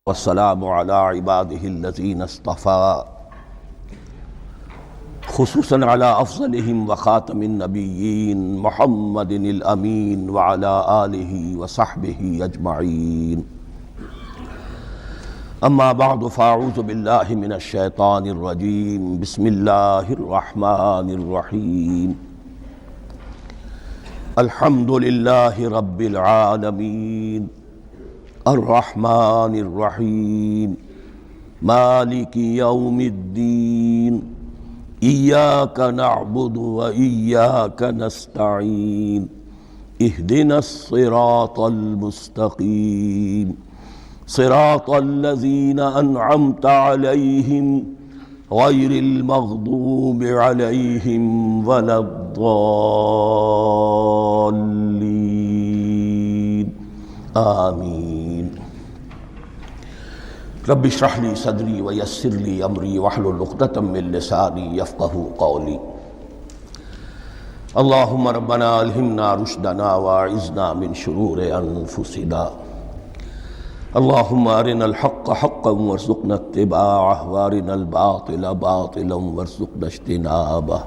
والسلام على عباده الذين اصطفى خصوصا على أفضلهم وخاتم النبيين محمد الأمين وعلى آله وصحبه أجمعين. أما بعد فأعوذ بالله من الشيطان الرجيم. بسم الله الرحمن الرحيم. الحمد لله رب العالمين الرحمن الرحيم مالك يوم الدين إياك نعبد وإياك نستعين اهدنا الصراط المستقيم صراط الذين أنعمت عليهم غير المغضوب عليهم ولا الضالين آمين. رب اشرح لي صدري ويسر لي امري واحلل عقدة من لساني يفقهوا قولي. اللهم ربنا الهمنا رشدنا واعذنا من شرور انفسنا. اللهم ارنا الحق حقا وارزقنا اتباعه وارنا الباطل باطلا وارزقنا اجتنابه.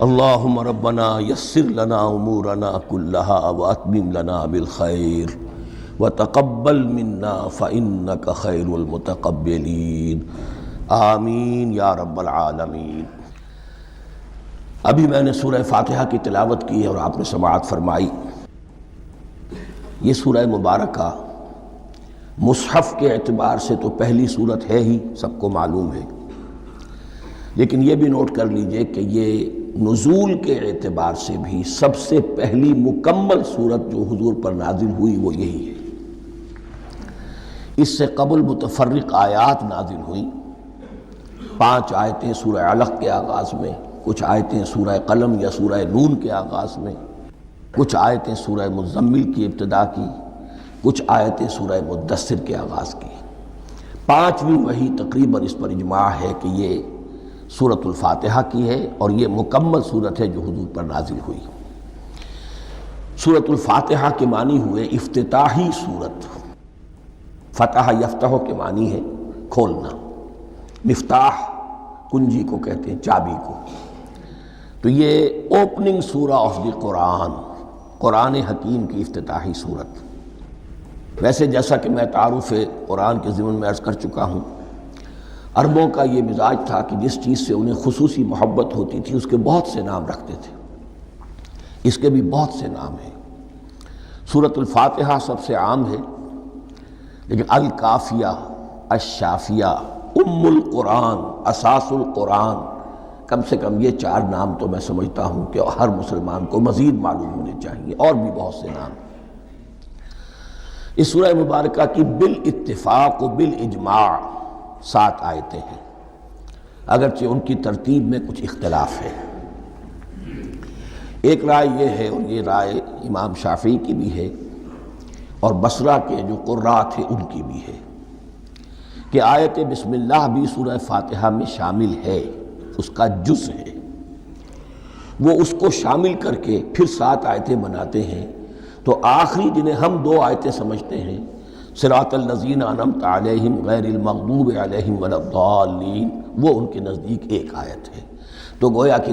اللهم ربنا يسر لنا امورنا كلها واتمم لنا بالخير وتقبل منا فإنك خير المتقبلین آمین یا رب العالمین. ابھی میں نے سورہ فاتحہ کی تلاوت کی اور آپ نے سماعت فرمائی. یہ سورہ مبارکہ مصحف کے اعتبار سے تو پہلی سورت ہے ہی، سب کو معلوم ہے، لیکن یہ بھی نوٹ کر لیجئے کہ یہ نزول کے اعتبار سے بھی سب سے پہلی مکمل سورت جو حضور پر نازل ہوئی وہ یہی ہے. اس سے قبل متفرق آیات نازل ہوئیں. 5 آیتیں سورہ علق کے آغاز میں، کچھ آیتیں سورہ قلم یا سورہ نون کے آغاز میں، کچھ آیتیں سورہ مزمل کی ابتدا کی، کچھ آیتیں سورہ مدثر کے آغاز کی. 5ویں وحی تقریباً اس پر اجماع ہے کہ یہ سورۃ الفاتحہ کی ہے اور یہ مکمل سورت ہے جو حضور پر نازل ہوئی. سورۃ الفاتحہ کے معنی ہوئے افتتاحی سورت. فتح یفتح کے معنی ہے کھولنا. مفتاح کنجی کو کہتے ہیں، چابی کو. تو یہ اوپننگ سورہ آف دی قرآن، قرآن حکیم کی افتتاحی صورت. ویسے جیسا کہ میں تعارف قرآن کے ضمن میں عرض کر چکا ہوں، عربوں کا یہ مزاج تھا کہ جس چیز سے انہیں خصوصی محبت ہوتی تھی اس کے بہت سے نام رکھتے تھے. اس کے بھی بہت سے نام ہیں. سورۃ الفاتحہ سب سے عام ہے، لیکن الکافیہ، الشافیہ، ام القرآن، اساس القرآن، کم سے کم یہ 4 نام تو میں سمجھتا ہوں کہ ہر مسلمان کو مزید معلوم ہونے چاہیے، اور بھی بہت سے نام. اس سورہ مبارکہ کی بالاتفاق و بالاجماع 7 آیتیں ہیں، اگرچہ ان کی ترتیب میں کچھ اختلاف ہے. ایک رائے یہ ہے، اور یہ رائے امام شافعی کی بھی ہے اور بصرہ کے جو قراء تھے ان کی بھی ہے، کہ آیت بسم اللہ بھی سورہ فاتحہ میں شامل ہے، اس کا جز ہے. وہ اس کو شامل کر کے پھر 7 آیتیں بناتے ہیں. تو آخری جنہیں ہم 2 آیتیں سمجھتے ہیں، صراط الذین انعمت علیہم غیر المغضوب علیہم ولا الضالین، وہ ان کے نزدیک ایک آیت ہے. تو گویا کہ